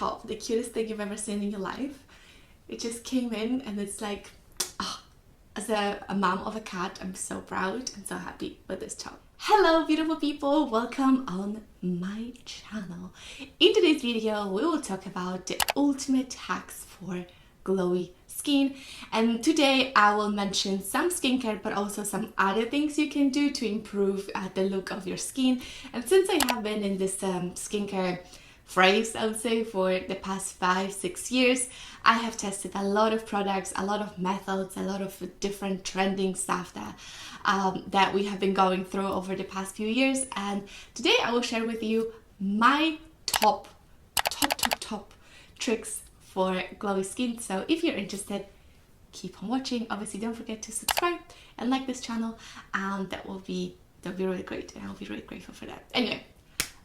top, the cutest thing you've ever seen in your life. It just came in and it's like, as a mom of a cat, I'm so proud and so happy with this top. Hello beautiful people, welcome on my channel. In today's video we will talk about the ultimate hacks for glowy skin, and today I will mention some skincare but also some other things you can do to improve the look of your skin. And since I have been in this skincare phrase, I would say, for the past 5-6 years, I have tested a lot of products, a lot of methods, a lot of different trending stuff that we have been going through over the past few years. And today I will share with you my top tricks for glowy skin. So if you're interested, keep on watching. Obviously don't forget to subscribe and like this channel, and that will be really great, and I'll be really grateful for that. Anyway,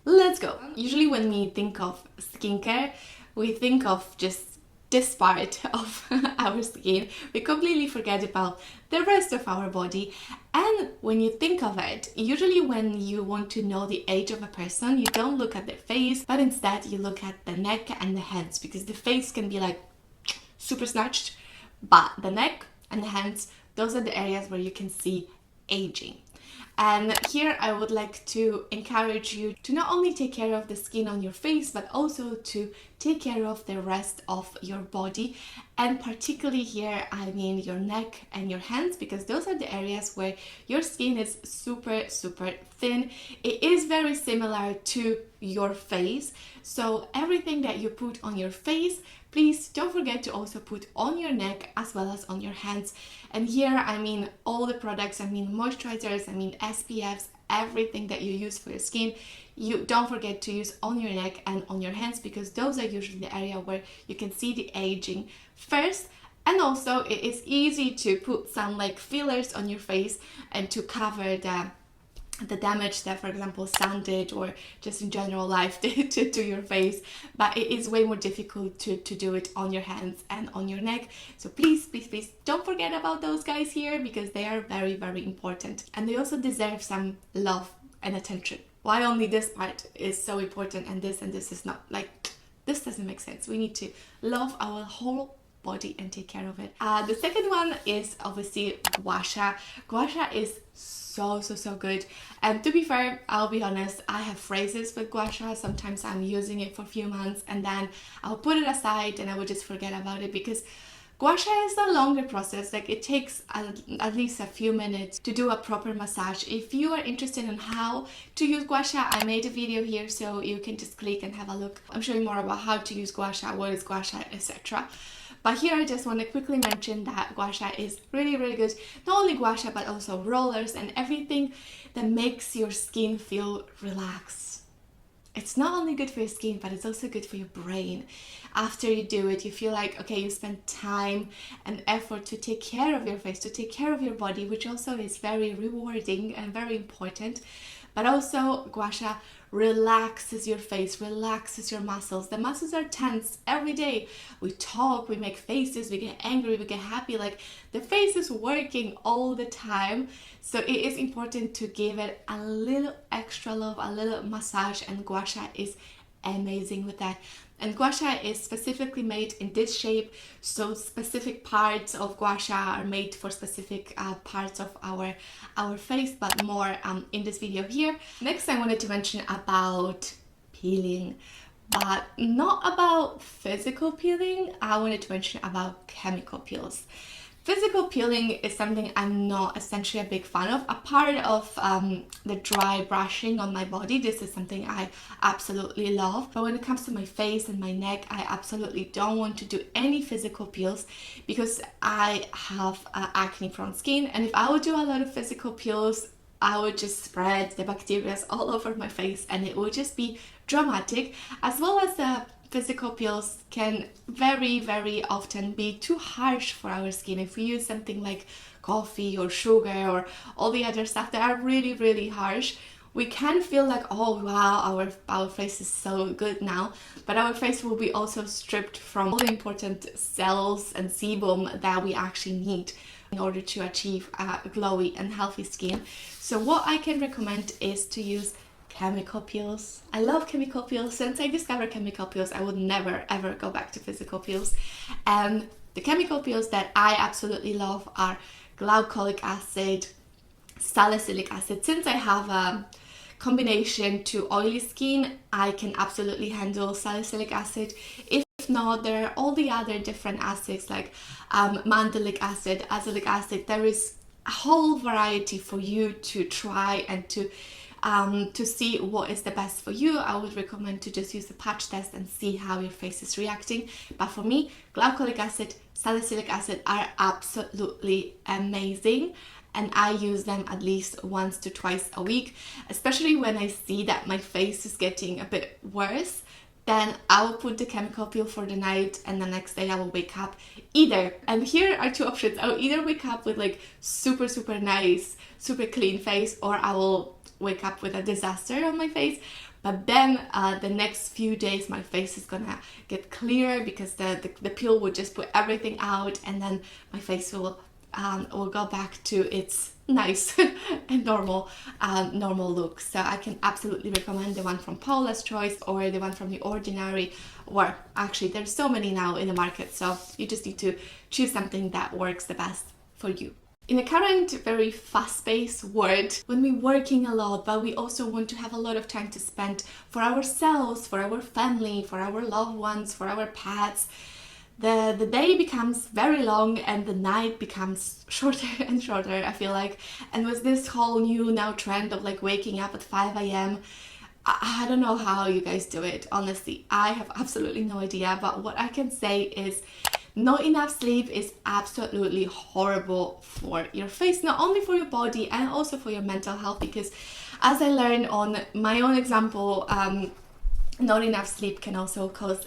let's go. Usually when we think of skincare, we think of just this part of our skin. We completely forget about the rest of our body. And when you think of it, usually when you want to know the age of a person, you don't look at their face, but instead you look at the neck and the hands, because the face can be like super snatched, but the neck and the hands, those are the areas where you can see aging. And here I would like to encourage you to not only take care of the skin on your face, but also to take care of the rest of your body. And particularly here, I mean your neck and your hands, because those are the areas where your skin is super thin. It is very similar to your face. So everything that you put on your face, please don't forget to also put on your neck as well as on your hands. And here I mean all the products, I mean moisturizers, I mean SPFs, everything that you use for your skin, you don't forget to use on your neck and on your hands, because those are usually the area where you can see the aging first. And also it is easy to put some like fillers on your face and to cover the damage that, for example, sun did, or just in general life did to your face, but it is way more difficult to do it on your hands and on your neck. So please don't forget about those guys here, because they are very important, and they also deserve some love and attention. Why only this part is so important and this is not? Like, this doesn't make sense. We need to love our whole body and take care of it. The second one is obviously Gouache. Gouache is so good, and to be fair, I'll be honest, I have phrases with Gouache. Sometimes I'm using it for a few months and then I'll put it aside and I will just forget about it, because Gouache is a longer process. Like, it takes at least a few minutes to do a proper massage. If you are interested in how to use Gouache, I made a video here, so you can just click and have a look. I'm showing more about how to use Gouache, what is Gouache, etc. But here I just want to quickly mention that Gouache is really good. Not only Gouache, but also rollers and everything that makes your skin feel relaxed. It's not only good for your skin, but it's also good for your brain. After you do it, you feel like, okay, you spent time and effort to take care of your face, to take care of your body, which also is very rewarding and very important. But also Gouache relaxes your face, relaxes your muscles. The muscles are tense every day. We talk, we make faces, we get angry, we get happy. Like, the face is working all the time. So it is important to give it a little extra love, a little massage, and Gouache is amazing with that. And Gouache is specifically made in this shape, so specific parts of Gouache are made for specific parts of our face, but more in this video here. Next, I wanted to mention about peeling, but not about physical peeling. I wanted to mention about chemical peels. Physical peeling is something I'm not essentially a big fan of. A part of the dry brushing on my body, this is something I absolutely love. But when it comes to my face and my neck, I absolutely don't want to do any physical peels, because I have acne prone skin, and if I would do a lot of physical peels, I would just spread the bacteria all over my face and it would just be dramatic. As well as the physical peels can very often be too harsh for our skin. If we use something like coffee or sugar or all the other stuff that are really harsh, we can feel like, oh wow, our face is so good now, but our face will be also stripped from all the important cells and sebum that we actually need in order to achieve a glowy and healthy skin. So what I can recommend is to use chemical peels. I love chemical peels. Since I discovered chemical peels, I would never ever go back to physical peels. And the chemical peels that I absolutely love are glycolic acid, salicylic acid. Since I have a combination to oily skin, I can absolutely handle salicylic acid. If not, there are all the other different acids like mandelic acid, azelaic acid. There is a whole variety for you to try and to see what is the best for you. I would recommend to just use the patch test and see how your face is reacting. But for me, glycolic acid, salicylic acid are absolutely amazing, and I use them at least once to twice a week, especially when I see that my face is getting a bit worse. Then I will put the chemical peel for the night, and the next day I will wake up either, and here are two options, I will either wake up with like super nice, super clean face, or I will wake up with a disaster on my face. But then the next few days my face is gonna get clearer because the peel will just put everything out, and then my face will go back to its nice and normal look. So I can absolutely recommend the one from Paula's Choice or the one from The Ordinary, or actually there's so many now in the market, so you just need to choose something that works the best for you. In the current very fast-paced world, when we're working a lot, but we also want to have a lot of time to spend for ourselves, for our family, for our loved ones, for our pets, the day becomes very long and the night becomes shorter and shorter, I feel like. And with this whole new now trend of like waking up at 5 a.m, I don't know how you guys do it, honestly. I have absolutely no idea, but what I can say is not enough sleep is absolutely horrible for your face, not only for your body and also for your mental health, because as I learned on my own example, not enough sleep can also cause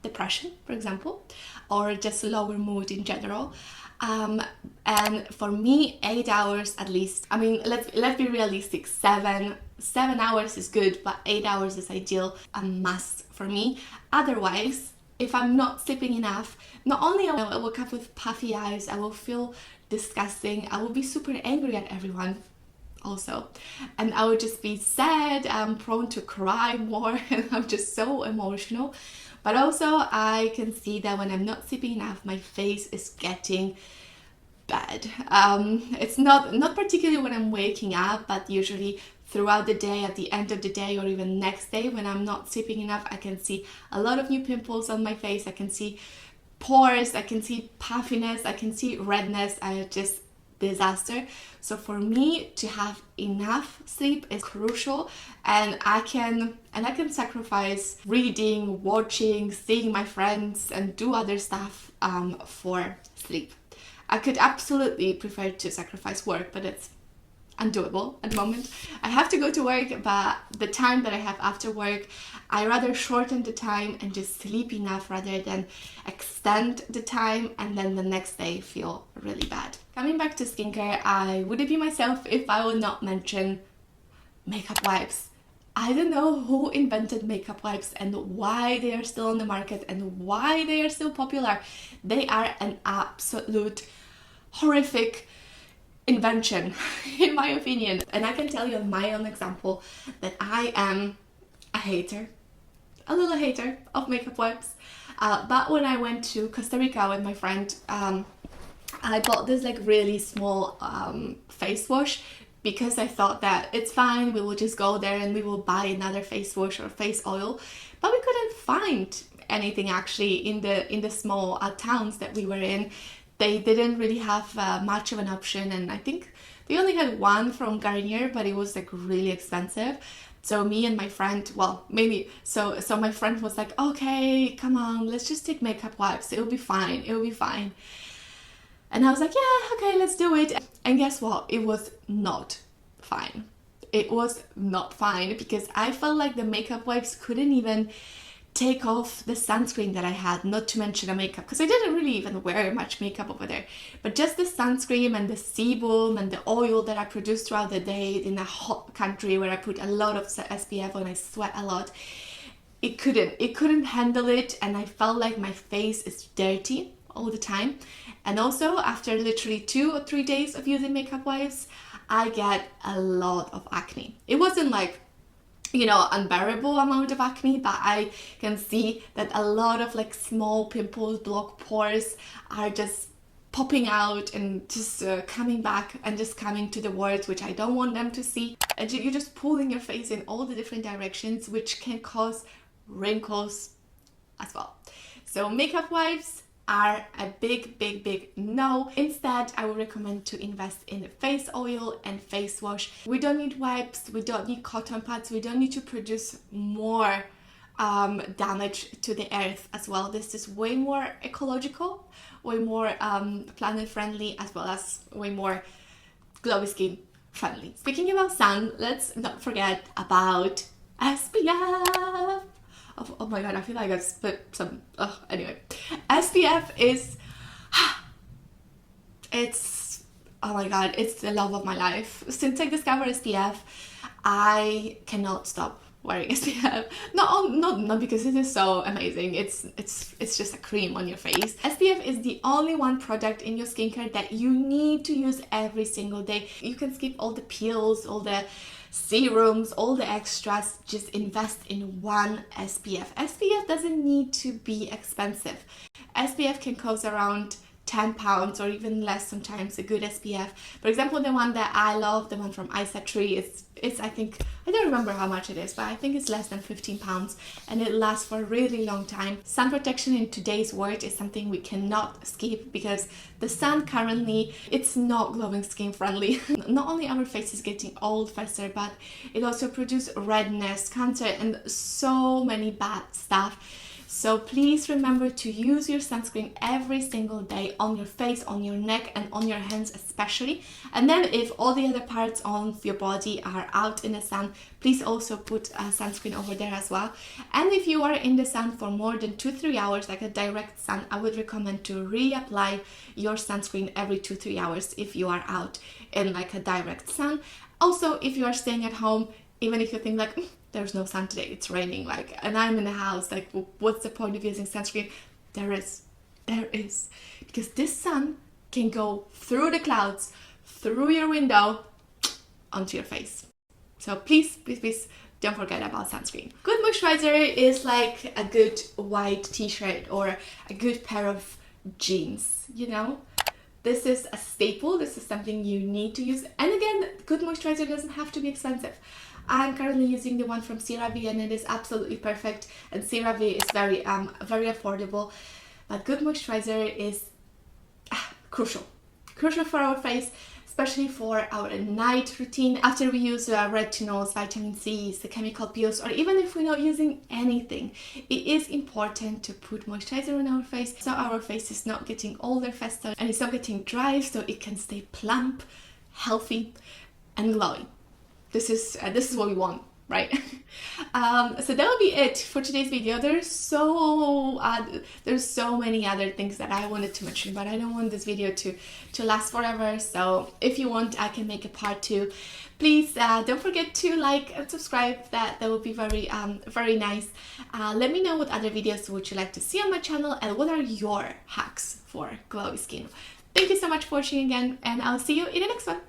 depression, for example, or just lower mood in general. And for me, 8 hours at least. I mean, let's be realistic. 7 hours is good, but 8 hours is ideal, a must for me. Otherwise, if I'm not sleeping enough, not only I will wake up with puffy eyes, I will feel disgusting, I will be super angry at everyone also, and I would just be sad, I'm prone to cry more, and I'm just so emotional. But also I can see that when I'm not sleeping enough, my face is getting bad. It's not particularly when I'm waking up, but usually throughout the day, at the end of the day, or even next day when I'm not sleeping enough, I can see a lot of new pimples on my face, I can see pores, I can see puffiness, I can see redness. I just disaster. So for me, to have enough sleep is crucial, and I can sacrifice reading, watching, seeing my friends, and do other stuff for sleep. I could absolutely prefer to sacrifice work, but it's undoable at the moment. I have to go to work, but the time that I have after work, I rather shorten the time and just sleep enough rather than extend the time and then the next day feel really bad. Coming back to skincare, I wouldn't be myself if I would not mention makeup wipes. I don't know who invented makeup wipes and why they are still on the market and why they are still popular. They are an absolute horrific invention, in my opinion. And I can tell you on my own example that I am a little hater of makeup wipes. But when I went to Costa Rica with my friend, I bought this like really small face wash because I thought that it's fine, we will just go there and we will buy another face wash or face oil. But we couldn't find anything actually in the small towns that we were in. They didn't really have much of an option, and I think they only had one from Garnier, but it was like really expensive. So me and my friend, well, maybe, so my friend was like, okay, come on, let's just take makeup wipes, it'll be fine, it'll be fine. And I was like, yeah, okay, let's do it. And guess what? It was not fine. It was not fine because I felt like the makeup wipes couldn't even take off the sunscreen that I had, not to mention the makeup, because I didn't really even wear much makeup over there. But just the sunscreen and the sebum and the oil that I produce throughout the day in a hot country where I put a lot of SPF and I sweat a lot, it couldn't handle it, and I felt like my face is dirty all the time. And also after literally 2 or 3 days of using makeup wipes, I get a lot of acne. It wasn't like you know, unbearable amount of acne, but I can see that a lot of like small pimples, blocked pores are just popping out and just coming back and just coming to the words which I don't want them to see. And you're just pulling your face in all the different directions, which can cause wrinkles as well. So makeup wipes are a big no. Instead, I would recommend to invest in face oil and face wash. We don't need wipes, we don't need cotton pads, we don't need to produce more damage to the earth as well. This is way more ecological, way more planet friendly, as well as way more glowy skin friendly. Speaking about sun, let's not forget about SPF. Oh my god, I feel like I've spit some. Anyway, SPF is, it's, oh my god, it's the love of my life. Since I discovered SPF, I cannot stop wearing SPF. Not because it is so amazing. It's just a cream on your face. SPF is the only one product in your skincare that you need to use every single day. You can skip all the peels, all the serums, all the extras. Just invest in one SPF. SPF doesn't need to be expensive. SPF can cost around £10 or even less sometimes, a good SPF. For example, the one that I love, the one from Isa3, it's I think, I don't remember how much it is, but I think it's less than £15 and it lasts for a really long time. Sun protection in today's world is something we cannot skip because the sun currently, it's not glowing skin friendly. Not only our face is getting old faster, but it also produces redness, cancer, and so many bad stuff. So please remember to use your sunscreen every single day on your face, on your neck, and on your hands especially. And then if all the other parts of your body are out in the sun, please also put sunscreen over there as well. And if you are in the sun for more than 2-3 hours, like a direct sun, I would recommend to reapply your sunscreen every 2-3 hours if you are out in like a direct sun. Also, if you are staying at home, even if you think like, there's no sun today, it's raining, like, and I'm in the house, like, what's the point of using sunscreen? There is, because this sun can go through the clouds, through your window, onto your face. So please don't forget about sunscreen. Good moisturizer is like a good white t-shirt or a good pair of jeans, you know? This is a staple, this is something you need to use. And again, good moisturizer doesn't have to be expensive. I'm currently using the one from CeraVe and it is absolutely perfect, and CeraVe is very affordable, but good moisturizer is crucial for our face, especially for our night routine after we use retinols, vitamin C's, the chemical peels, or even if we're not using anything. It is important to put moisturizer on our face so our face is not getting older faster and it's not getting dry, so it can stay plump, healthy, and glowing. This is what we want, right? So that will be it for today's video. There's so many other things that I wanted to mention, but I don't want this video to last forever. So if you want, I can make a part 2. Please don't forget to like and subscribe. That would be very nice. Let me know what other videos would you like to see on my channel and what are your hacks for glowy skin. Thank you so much for watching again, and I'll see you in the next one.